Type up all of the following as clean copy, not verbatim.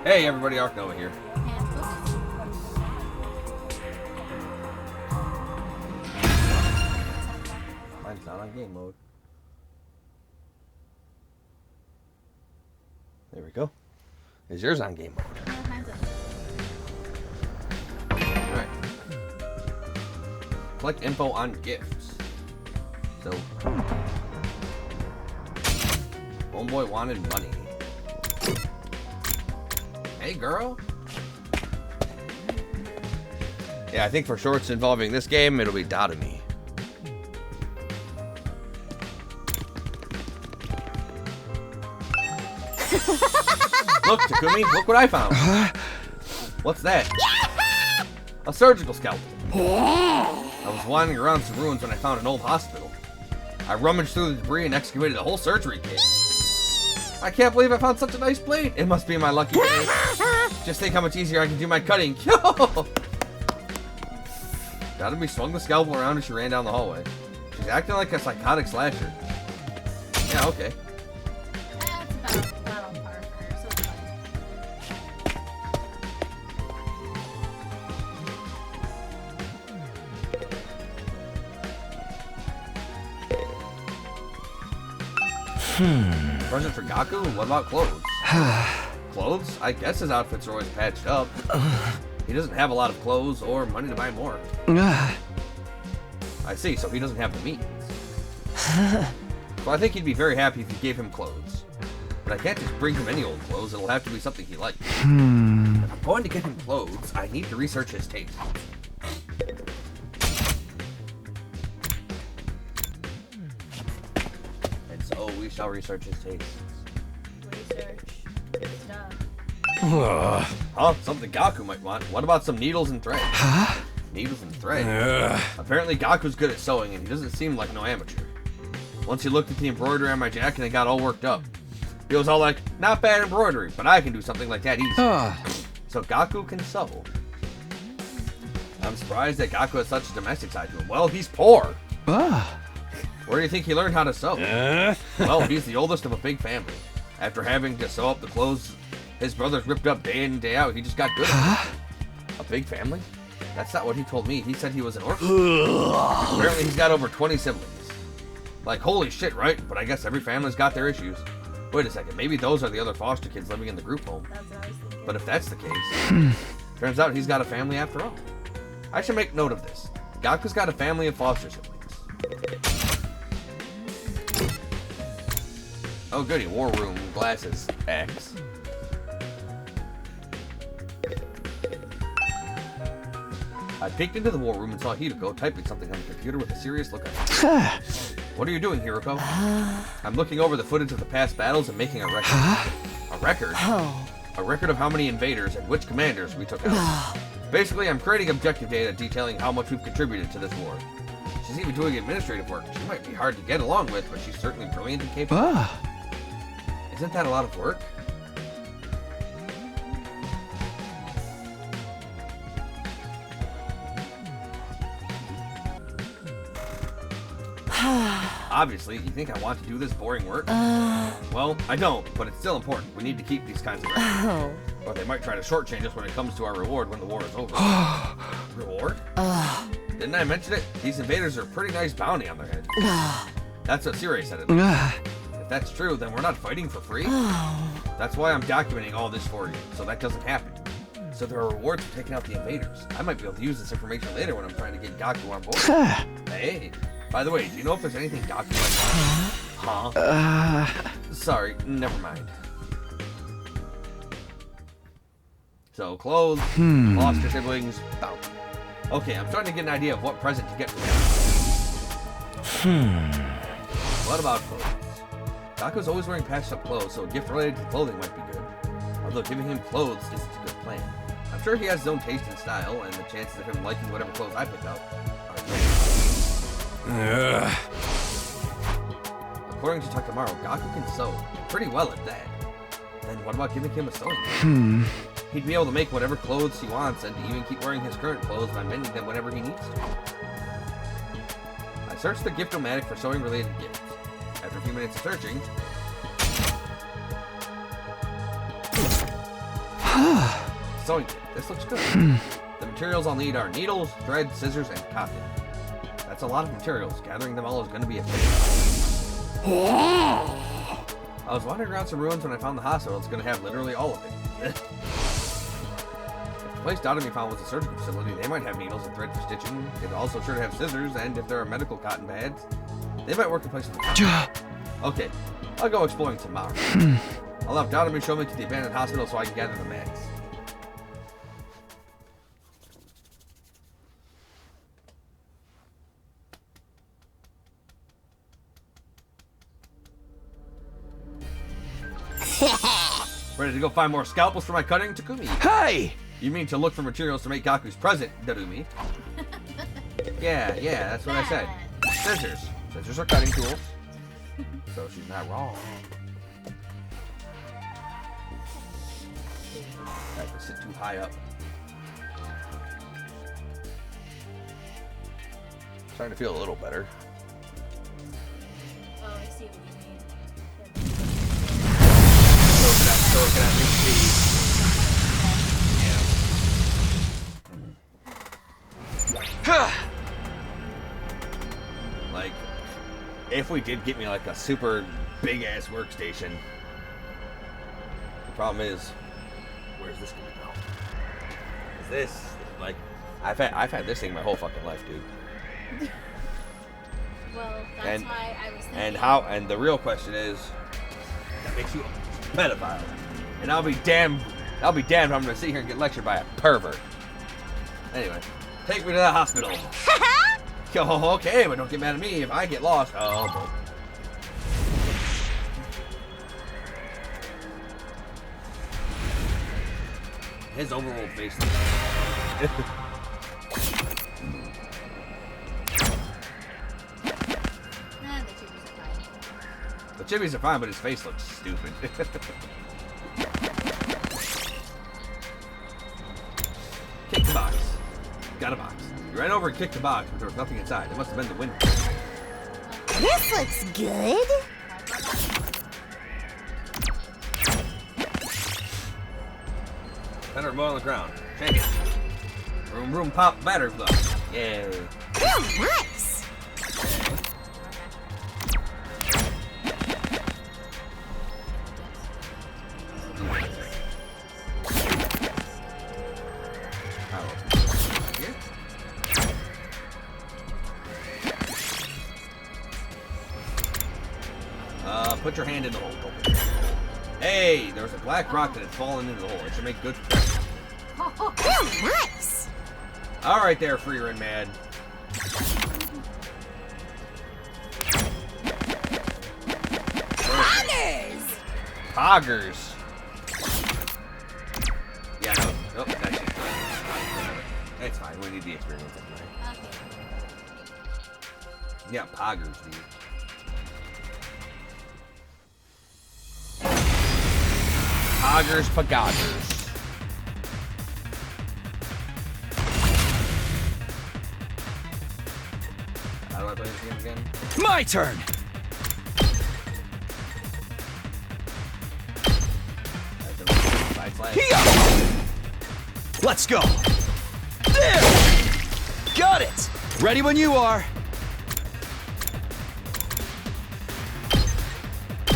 Hey everybody, Arknova here. Mine's not on game mode. There we go. Is yours on game mode? Alright. Collect info on gifts. So, homeboy wanted money. Hey girl. Yeah, I think for shorts involving this game, it'll be Darumid. Look, Takumi, look what I found. What's that? A surgical scalpel. I was wandering around some ruins when I found an old hospital. I rummaged through the debris and excavated a whole surgery kit. I can't believe I found such a nice blade. It must be my lucky day. Just think how much easier I can do my cutting. Darumid swung the scalpel around as she ran down the hallway. She's acting like a psychotic slasher. Yeah, okay. That's about on par for her, so it's fine. Present for Gaku? What about clothes? Clothes? I guess his outfits are always patched up. He doesn't have a lot of clothes or money to buy more. I see, so he doesn't have the means. So I think he'd be very happy if you gave him clothes. But I can't just bring him any old clothes, it'll have to be something he likes. If I'm going to get him clothes, I need to research his taste. And so we shall research his tastes. research stuff. Huh? Something Gaku might want. What about some needles and thread? Huh? Needles and thread? Apparently Gaku's good at sewing and he doesn't seem like no amateur. Once he looked at the embroidery on my jacket and got all worked up. He was all like, not bad embroidery, but I can do something like that easy. So Gaku can sew. I'm surprised that Gaku has such a domestic side to him. Well, he's poor. Where do you think he learned how to sew? Well, he's the oldest of a big family. After having to sew up the clothes his brothers ripped up day in and day out, he just got good at it. A big family? That's not what he told me. He said he was an orphan. Apparently he's got over 20 siblings. Like, holy shit, right? But I guess every family's got their issues. Wait a second, maybe those are the other foster kids living in the group home. That's what I was thinking. But if that's the case, turns out he's got a family after all. I should make note of this. Gaku's got a family of foster siblings. Oh goody, war room, glasses, X. I peeked into the war room and saw Hideko typing something on the computer with a serious look on her. What are you doing, Hiroko? I'm looking over the footage of the past battles and making a record. A record? A record of how many invaders and which commanders we took out. Basically, I'm creating objective data detailing how much we've contributed to this war. She's even doing administrative work. She might be hard to get along with, but she's certainly brilliant and capable. Isn't that a lot of work? Obviously, you think I want to do this boring work? Well, I don't, but it's still important. We need to keep these kinds of records. Or they might try to shortchange us when it comes to our reward when the war is over. Reward? Didn't I mention it? These invaders are a pretty nice bounty on their head. That's what Siri said. If that's true, then we're not fighting for free. That's why I'm documenting all this for you, so that doesn't happen. So there are rewards for taking out the invaders. I might be able to use this information later when I'm trying to get Gaku on board. Hey, by the way, do you know if there's anything Gaku might want? Huh? Sorry, never mind. So, clothes, foster siblings, bounty. Okay, I'm starting to get an idea of what present to get for him. What about clothes? Gaku's always wearing patched up clothes, so a gift related to clothing might be good. Although giving him clothes isn't a good plan. I'm sure he has his own taste and style, and the chances of him liking whatever clothes I pick out are great. According to Takamaru, Gaku can sew, pretty well at that. Then what about giving him a sewing kit? He'd be able to make whatever clothes he wants and even keep wearing his current clothes by mending them whenever he needs to. I searched the gift-o-matic for sewing-related gifts. After a few minutes of searching... sewing kit. This looks good. The materials I'll need are needles, thread, scissors, and cotton. That's a lot of materials. Gathering them all is going to be a pain. I was wandering around some ruins when I found the hospital. It's going to have literally all of it. If the place Darumid found was a surgical facility, they might have needles and thread for stitching. They'd also sure to have scissors, and if there are medical cotton pads, they might work in place of the cotton. Okay, I'll go exploring tomorrow. I'll have Darumid show me to the abandoned hospital so I can gather the meds. Ready to go find more scalpels for my cutting, Takumi? Hey! You mean to look for materials to make Gaku's present, Darumi? Yeah, that's what I said. Scissors. Scissors are cutting tools. So she's not wrong. I have to sit too high up. Starting to feel a little better. Oh, I see what you mean. Looking at me, like, if we did get me like a super big ass workstation, the problem is, where's this gonna go? Is this like, I've had this thing my whole fucking life, dude. Well, that's why I was thinking. And the real question is, that makes you a pedophile. And I'll be damned if I'm gonna sit here and get lectured by a pervert. Anyway, take me to the hospital. Oh, okay, but don't get mad at me if I get lost. Oh, boy. His overall face. The chibis are fine, but his face looks stupid. Kick the box. Got a box. You ran over and kicked the box, but there was nothing inside. It must have been the window. This looks good. Better boil on the ground. Shake it. Room pop battery plug. Yay. Oh, nice. Put your hand in the hole. Hey, there was a black rock that had fallen into the hole. It should make good progress. Oh, nice. All right there, Freer and Mad. Poggers. Poggers. Yeah, no. Oh, that's it. It's fine. We need the experience anyway. Okay. Yeah, poggers, dude. Poggers, pagoggers. How do I play this game again? My turn! Side slash. Here! Let's go! There! Got it! Ready when you are!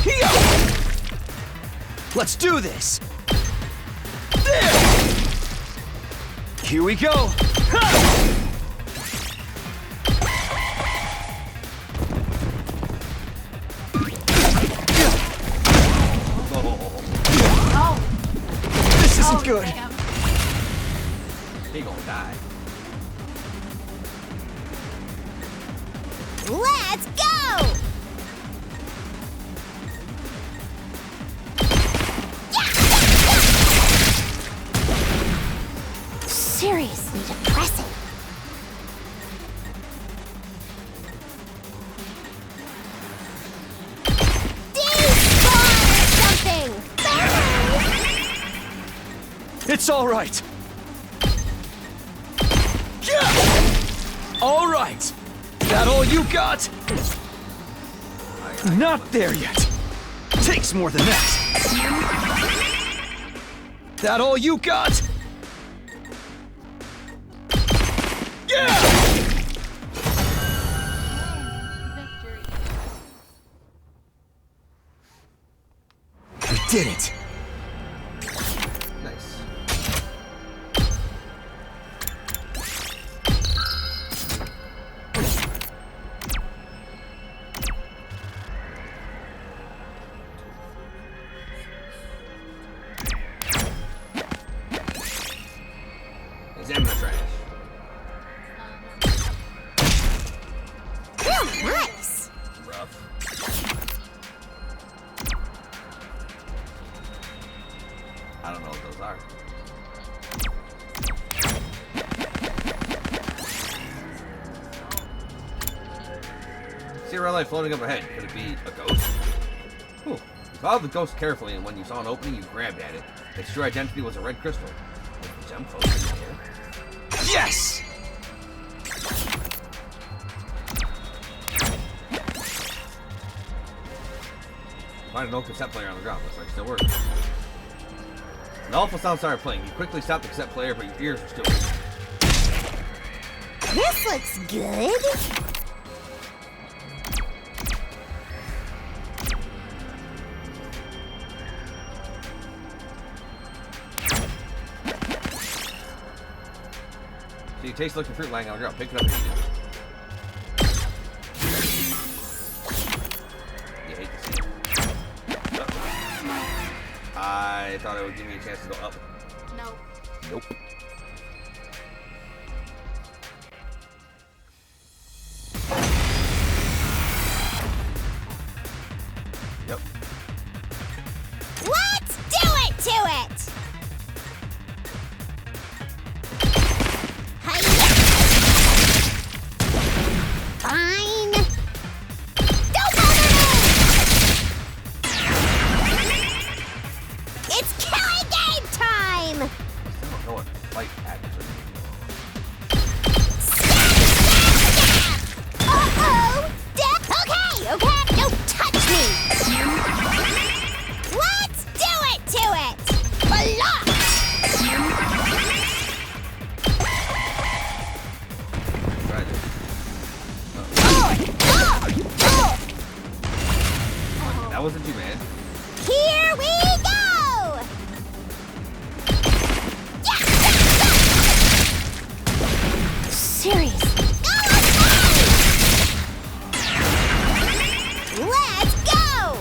Here! Let's do this! There! Here we go! Ha! Oh, This isn't good! damn. He gonna die. Let's go. Seriously depressing. Despawn or something. It's all right! All right! That all you got? Not there yet. Takes more than that. That all you got? Victory. We did it. Nice. Examine the trash. Real nice. Rough. I don't know what those are. See a red light floating up ahead. Could it be a ghost? Ooh. You followed the ghost carefully, and when you saw an opening, you grabbed at it. Its true identity was a red crystal. Was the gem floating in the air? Yes! Find an old cassette player on the ground. Looks like it's still working. An awful sound started playing. You quickly stopped the cassette player, but your ears were still ringing. This looks good. So you taste looking fruit lying on the ground. Pick it up and eat it. You hate to see it. I thought it would give me a chance to go up. No. Nope. Yep. Let's do it to it. Hi-ya. Fine. Don't bother me. It's killing game time. I still don't know what fight actually means. Uh-oh! Okay, okay, don't touch me! Let's do it to it! Block! Try this. That wasn't too bad. Here we go! Seriously? Let's go!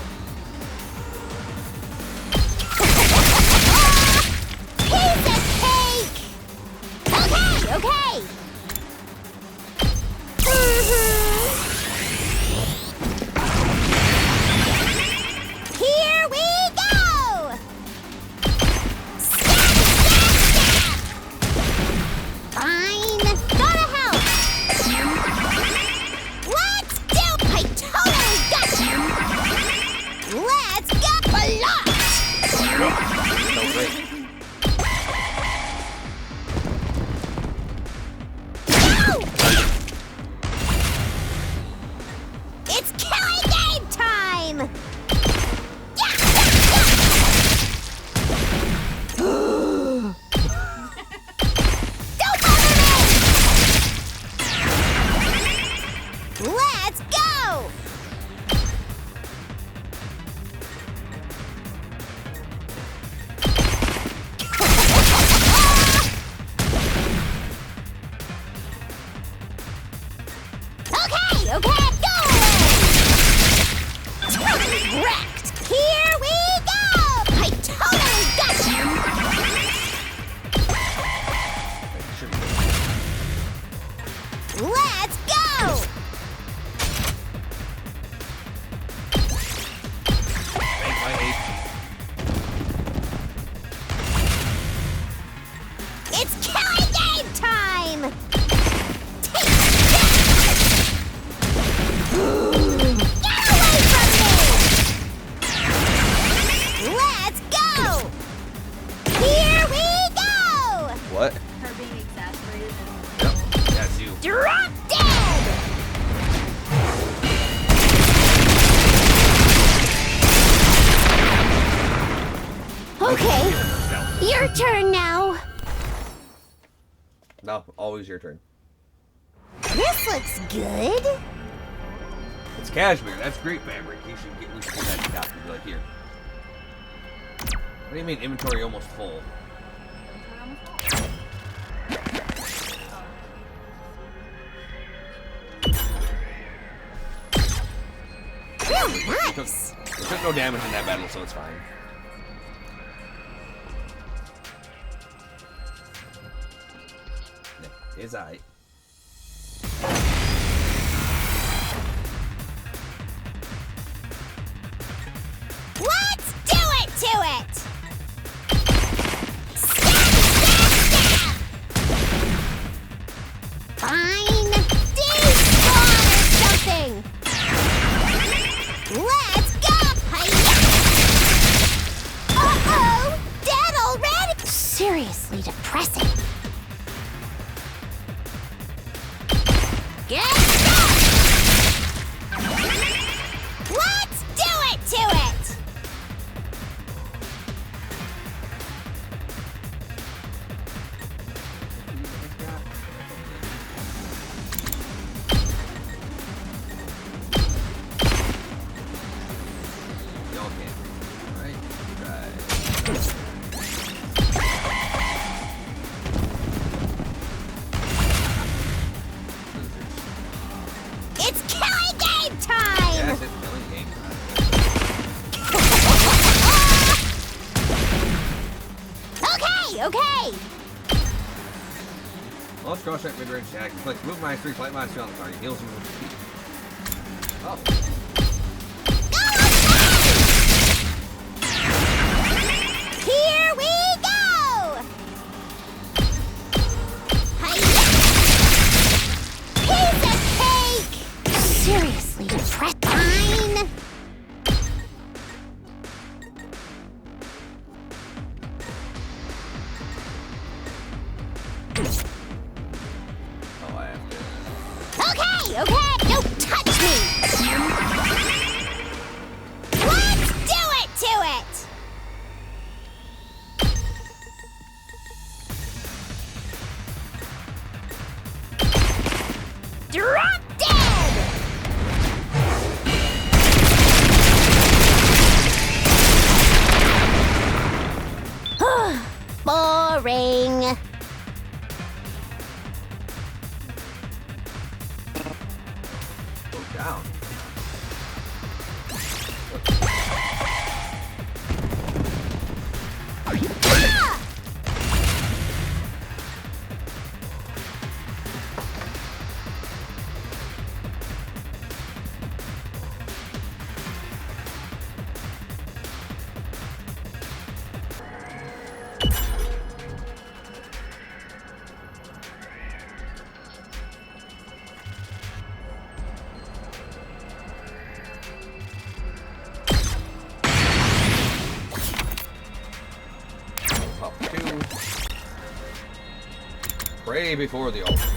Piece of cake! Okay, okay! Here we go! Stab, stab, stab! Fine, gotta help! Let's do! I totally got you! Let's go! Blocked! No, great. Go! It's killing game time! Yeah, Don't bother me! Let's go! Okay, okay, go away! Totally wrecked! Here we go! I totally got you! Should be good. Let's go! Bank my HP. It's killing game time! Take that! Get away from me! Let's go! Here we go! What? Her being exasperated. Yep. That's you. Drop dead! Okay, your turn now. No, always your turn. This looks good. It's cashmere. That's great fabric. We should get that to Doctor. Be like, here. What do you mean inventory almost full? Nice. We took no damage in that battle, so it's fine. It's alright. Let's do it to it! Stab, stab, stab! Fine. Despawn or something! Let's go! Hi-ya! Uh-oh! Dead already? Seriously depressing. Get up! Let's do it to it! Y'all can. Right? Right. It's killing game time! Yes, it's killing game time. Okay, okay. Launch cross track mid-range attack. Click move -3, flight -2 on the target. Heals you with speed. Oh. Here we go! Hi-ya! Piece of cake! Seriously depressed. Fine. Oh, I have to. Okay, okay. Don't touch me! Let's do it to it! Drop dead! Boring. Go down. Ah! Top 2. Pray before the altar.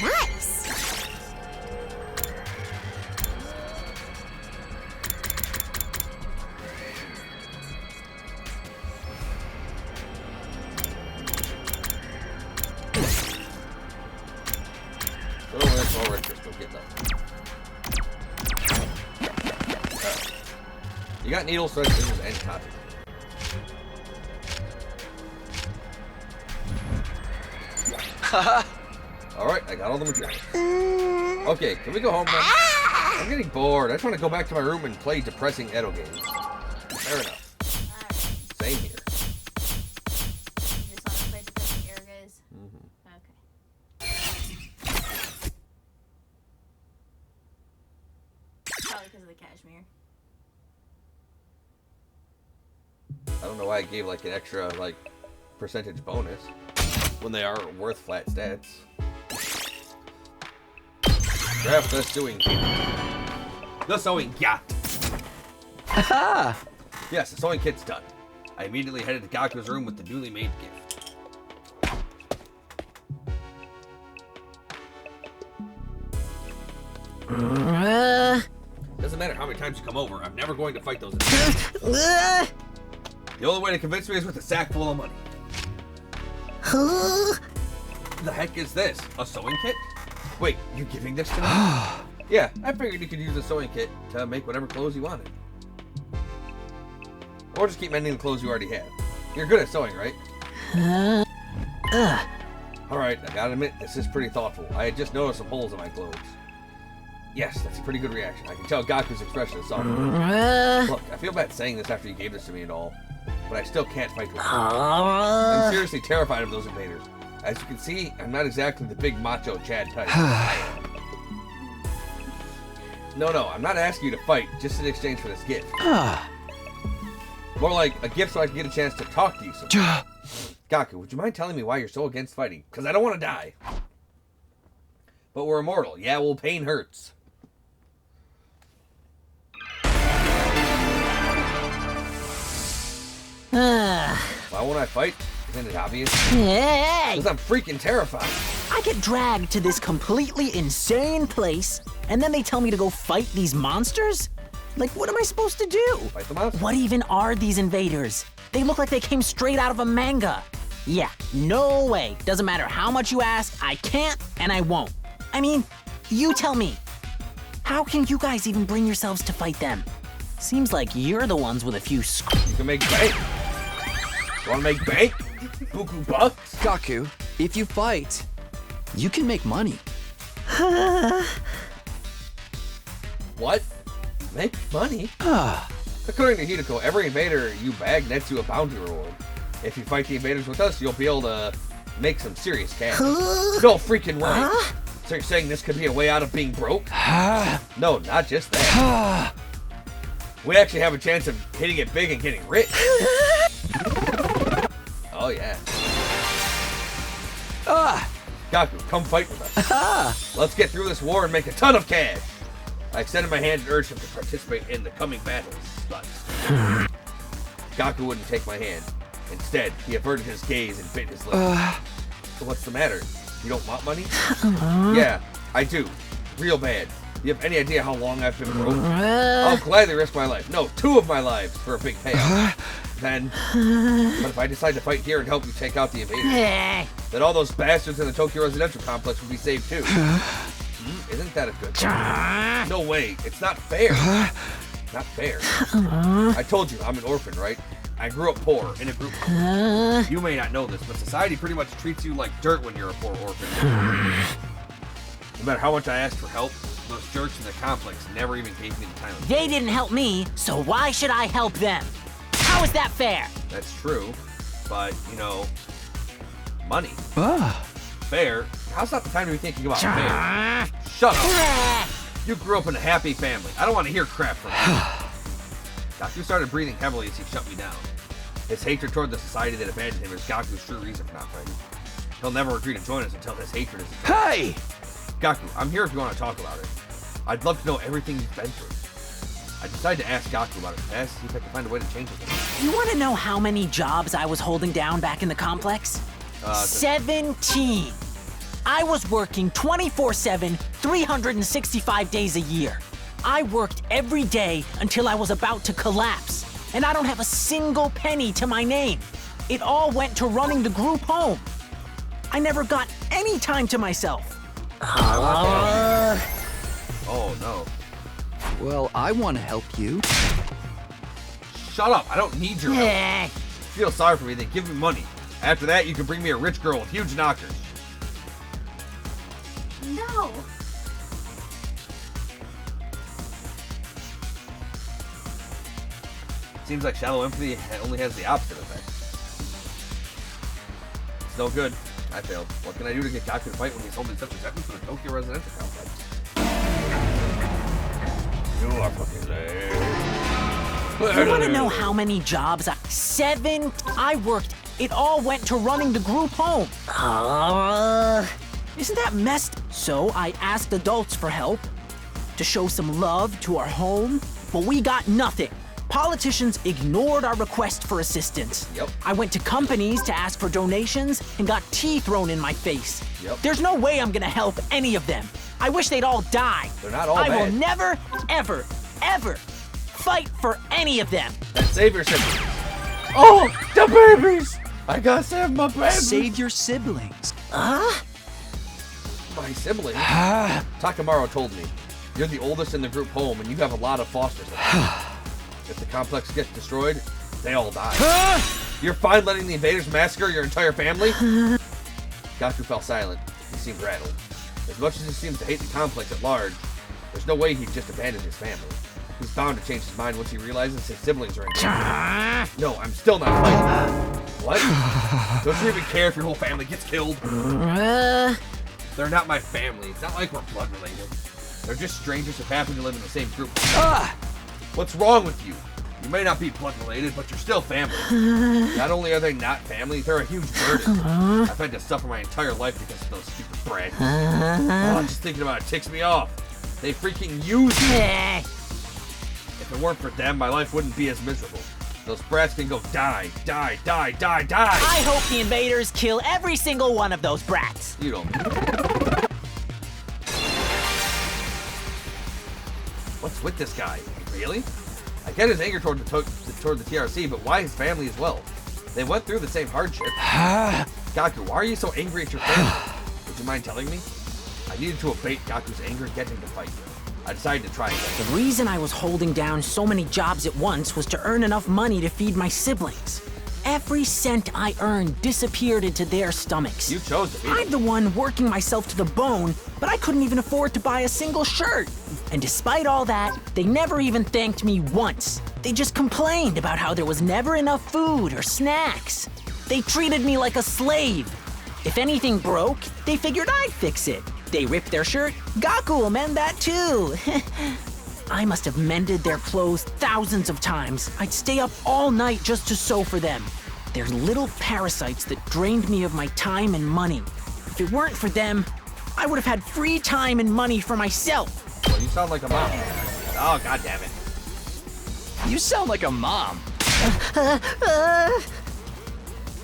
Nice. Oh, that's all red crystal. Get that. You got needle, thread, scissors, and cotton. Alright, I got all the materials. Okay, can we go home now? I'm getting bored. I just want to go back to my room and play depressing Edo games. Fair enough. Same here. You just want to play the different areas? Okay. Probably because of the cashmere. I don't know why I gave like an extra like percentage bonus when they are worth flat stats. Craft the sewing kit. The sewing yacht. Haha! Yes, the sewing kit's done. I immediately headed to Gaku's room with the newly made gift. Doesn't matter how many times you come over, I'm never going to fight those. The only way to convince me is with a sack full of money. the heck is this? A sewing kit? Wait, you giving this to me? Yeah, I figured you could use a sewing kit to make whatever clothes you wanted. Or just keep mending the clothes you already have. You're good at sewing, right? Alright, I gotta admit, this is pretty thoughtful. I had just noticed some holes in my clothes. Yes, that's a pretty good reaction. I can tell Gaku's expression is sorry. Look, I feel bad saying this after you gave this to me and all, but I still can't fight with you. I'm seriously terrified of those invaders. As you can see, I'm not exactly the big macho Chad type. I am. No, I'm not asking you to fight, just in exchange for this gift. More like a gift so I can get a chance to talk to you sometime. Gaku, would you mind telling me why you're so against fighting? Because I don't want to die. But we're immortal. Yeah, well, pain hurts. Why won't I fight? Isn't it obvious? Hey! Because I'm freaking terrified. I get dragged to this completely insane place, and then they tell me to go fight these monsters? Like, what am I supposed to do? Fight the monster? What even are these invaders? They look like they came straight out of a manga. Yeah, no way. Doesn't matter how much you ask, I can't and I won't. I mean, you tell me. How can you guys even bring yourselves to fight them? Seems like you're the ones with a few You can make bank. You wanna make bank? Buku bucks? Gaku, if you fight, you can make money. What? Make money? According to Hideko, every invader you bag nets you a bounty reward. If you fight the invaders with us, you'll be able to make some serious cash. No freaking way. So you're saying this could be a way out of being broke? No, not just that. We actually have a chance of hitting it big and getting rich. Oh yeah. Gaku, come fight with us. Let's get through this war and make a ton of cash. I extended my hand and urged him to participate in the coming battles, but Gaku wouldn't take my hand. Instead, he averted his gaze and bit his lip. So what's the matter? You don't want money? Yeah, I do. Real bad. You have any idea how long I've been broke? I'll gladly risk my life. No, 2 of my lives for a big payout. Then, but if I decide to fight here and help you take out the invaders, then all those bastards in the Tokyo residential complex will be saved too. Isn't that a good thing? No way. It's not fair. Not fair. I told you, I'm an orphan, right? I grew up poor in a group. You may not know this, but society pretty much treats you like dirt when you're a poor orphan. No matter how much I asked for help, those jerks in the complex never even gave me the time. They didn't help me, so why should I help them? How is that fair? That's true, but, you know, money. Fair? How's not the time to be thinking about fair? Shut up. You grew up in a happy family. I don't want to hear crap from you. Gaku started breathing heavily as he shut me down. His hatred toward the society that abandoned him is Gaku's true reason for not fighting. He'll never agree to join us until his hatred is addressed. Hey! Gaku, I'm here if you want to talk about it. I'd love to know everything you've been through. I decided to ask Gaku about his past, see if I can find a way to change it. You want to know how many jobs I was holding down back in the complex? 17! I was working 24/7, 365 days a year. I worked every day until I was about to collapse, and I don't have a single penny to my name. It all went to running the group home. I never got any time to myself. Oh no. Well, I want to help you. Shut up, I don't need your help. Eh. If you feel sorry for me, then give me money. After that, you can bring me a rich girl with huge knockers. No. Seems like shallow empathy only has the opposite effect. It's no good. I failed. What can I do to get Gaku to fight when he's holding such resentment for the Tokyo residential complex? You are fucking lame. You want to know how many jobs I... 7? I worked. It all went to running the group home. Isn't that messed? So I asked adults for help, to show some love to our home, but we got nothing. Politicians ignored our request for assistance. Yep. I went to companies to ask for donations and got tea thrown in my face. Yep. There's no way I'm gonna help any of them. I wish they'd all die. They're not all I bad. will never, ever, ever fight for any of them. Then save your siblings. Oh, the babies! I gotta save my babies. Save your siblings. My sibling? Takamaru told me. You're the oldest in the group home, and you have a lot of foster siblings. If the complex gets destroyed, they all die. You're fine letting the invaders massacre your entire family? Gaku fell silent. He seemed rattled. As much as he seems to hate the complex at large, there's no way he'd just abandon his family. He's bound to change his mind once he realizes his siblings are in danger. No, I'm still not fighting. What? Don't you even care if your whole family gets killed? They're not my family. It's not like we're blood related. They're just strangers who happen to live in the same group. What's wrong with you? You may not be blood related, but you're still family. Not only are they not family, they're a huge burden. I've had to suffer my entire life because of those stupid brats. Just thinking about it ticks me off. They freaking use me. If it weren't for them, my life wouldn't be as miserable. Those brats can go die, die, die, die, die! I hope the invaders kill every single one of those brats. You don't. What's with this guy? Really? I get his anger toward the TRC, but why his family as well? They went through the same hardship. Gaku, why are you so angry at your family? Would you mind telling me? I needed to abate Gaku's anger and get him to fight. I decided to try again. The reason I was holding down so many jobs at once was to earn enough money to feed my siblings. Every cent I earned disappeared into their stomachs. You chose to feed them. I'm the one working myself to the bone, but I couldn't even afford to buy a single shirt. And despite all that, they never even thanked me once. They just complained about how there was never enough food or snacks. They treated me like a slave. If anything broke, they figured I'd fix it. They ripped their shirt, Gaku will mend that too. I must have mended their clothes thousands of times. I'd stay up all night just to sew for them. They're little parasites that drained me of my time and money. If it weren't for them, I would have had free time and money for myself. Well, you sound like a mom. Oh, god damn it. You sound like a mom.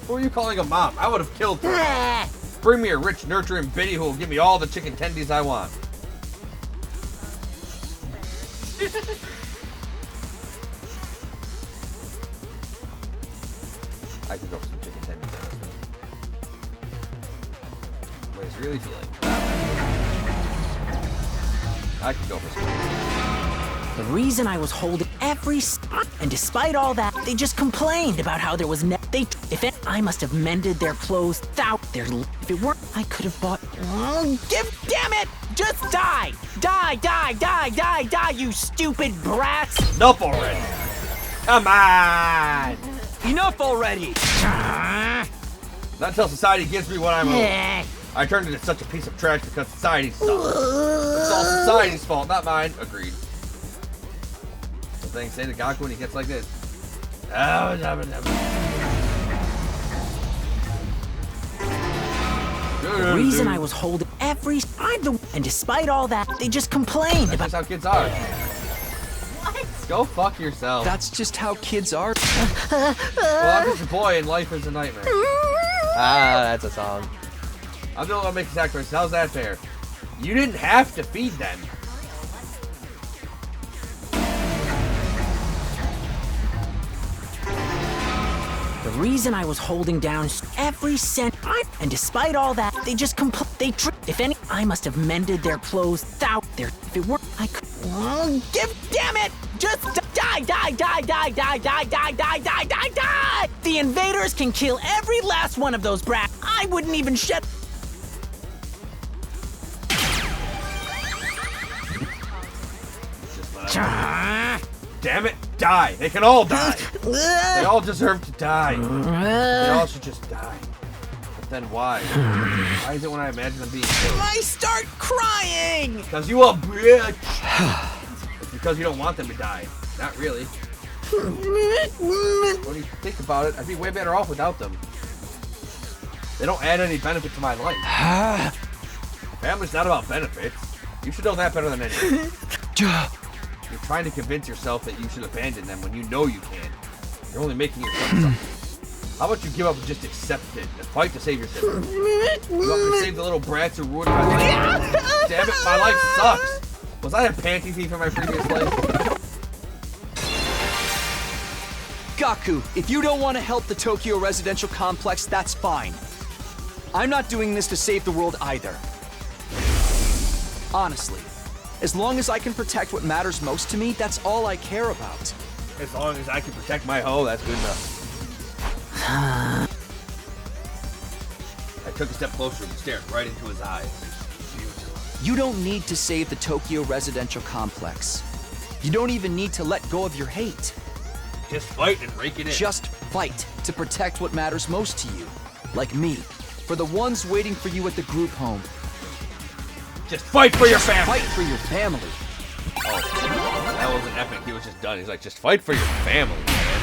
Who are you calling a mom? I would have killed her. Bring me a rich, nurturing biddy who will give me all the chicken tendies I want. I could go for some chicken tendies. What is really feeling? I could go for some. The reason I was holding and despite all that, they just complained about how there was I must have mended their clothes if it weren't, I could have bought. Damn it! Just die! Die, die, die, die, die, you stupid brats! Enough already! Come on! Enough already! Not until society gives me what I'm owed. I turned into such a piece of trash because society sucks. It's all society's fault, not mine. Agreed. So things say to Gaku when he gets like this. The reason I was holding and despite all that, they just complained about. That's how kids are. Go fuck yourself. That's just how kids are. Well, I'm just a boy and life is a nightmare. That's a song. I'm the only one making sacrifices. How's that fair? You didn't have to feed them. The reason I was holding down every cent, and despite all that, they just I must have mended their clothes if it weren't, I could. Damn it! Just die, die, die, die, die, die, die, die, die, die, die! The invaders can kill every last one of those brats. I wouldn't even shed. Damn it, die. They can all die. They all deserve to die. They all should just die. But then why? Why is it when I imagine them being killed? I start crying! Because you a bitch. It's because you don't want them to die. Not really. When you think about it, I'd be way better off without them. They don't add any benefit to my life. Family's not about benefits. You should know that better than anyone. You're trying to convince yourself that you should abandon them when you know you can't. You're only making yourself suffer. How about you give up and just accept it and fight to save your siblings? You want me to save the little brats who ruined my life? Damn it, my life sucks. Was I a panty thief in my previous life? Gaku, if you don't want to help the Tokyo residential complex, that's fine. I'm not doing this to save the world either. Honestly, as long as I can protect what matters most to me, that's all I care about. As long as I can protect my hoe, that's good enough. I took a step closer and stared right into his eyes. You don't need to save the Tokyo residential complex. You don't even need to let go of your hate. Just fight and rake it in. Just fight to protect what matters most to you. Like me, for the ones waiting for you at the group home. Just fight for your family. Fight for your family. Oh, that wasn't epic. He was just done. He's like, just fight for your family, man.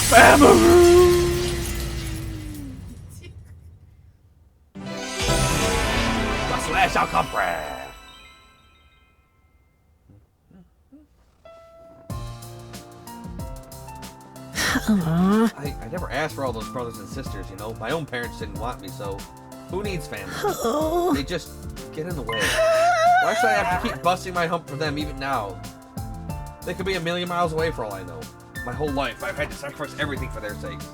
Family! The slash out compress. I never asked for all those brothers and sisters, you know? My own parents didn't want me, so who needs family? They just get in the way. Why should I have to keep busting my hump for them even now? They could be a million miles away for all I know. My whole life, I've had to sacrifice everything for their sakes.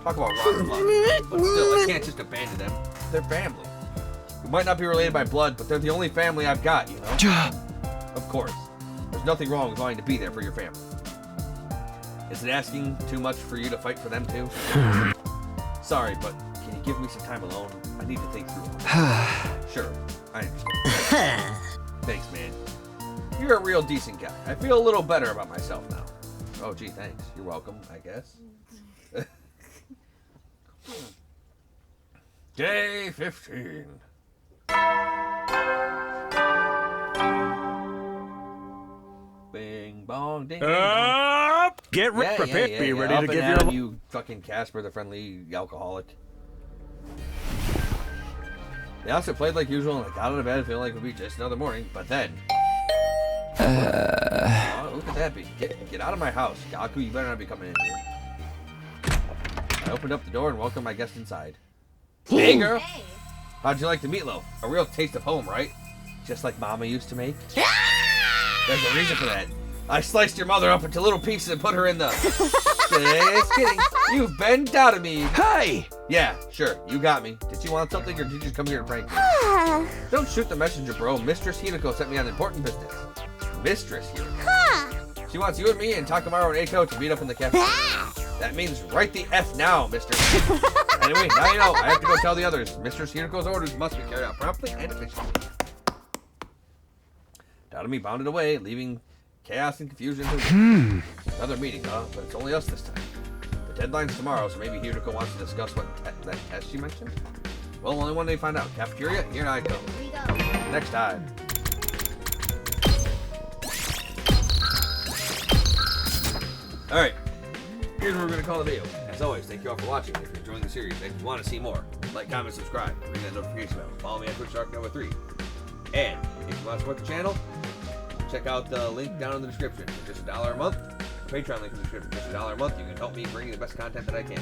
Talk about rotten luck. But still, I can't just abandon them. They're family. We might not be related by blood, but they're the only family I've got, you know? Of course. There's nothing wrong with wanting to be there for your family. Is it asking too much for you to fight for them too? Sorry, but can you give me some time alone? I need to think through it. Sure, I understand. Thanks, man. You're a real decent guy. I feel a little better about myself now. Oh, gee, thanks. You're welcome, I guess. Day 15. Bing bong ding dong. Get prepared. Be ready Up to and give down, your. you fucking Casper, the friendly alcoholic. The outfit played like usual, and I got out of bed feeling like it would be just another morning. But then, oh, look at that! Get out of my house, Gaku! You better not be coming in here. I opened up the door and welcomed my guest inside. Hey, girl! Hey. How'd you like the meatloaf? A real taste of home, right? Just like Mama used to make. There's a reason for that. I sliced your mother up into little pieces and put her in the... Just kidding. You've been doubting me. Hey! Yeah, sure. You got me. Did you want something or did you just come here to prank me? Don't shoot the messenger, bro. Mistress Hiroko sent me on important business. Mistress Hiroko? She wants you and me and Takamaru and Eiko to meet up in the cafe. That means write the F now, mister. Anyway, now you know. I have to go tell the others. Mistress Hiroko's orders must be carried out promptly and efficiently. Darumid bounded away, leaving chaos and confusion. Another meeting, huh? But it's only us this time. The deadline's tomorrow, so maybe Hiroko wants to discuss what that test she mentioned? Well, only one day to find out. Cafeteria? Here I go. Here we go. Next time. Alright. Here's what we're going to call the video. As always, thank you all for watching. If you're enjoying the series and you want to see more, like, comment, subscribe, ring that notification bell. Follow me on Twitch Dark3. And if you want to support the channel, check out the link down in the description. For just $1 a month, the Patreon link in the description. For just $1 a month, you can help me bring you the best content that I can.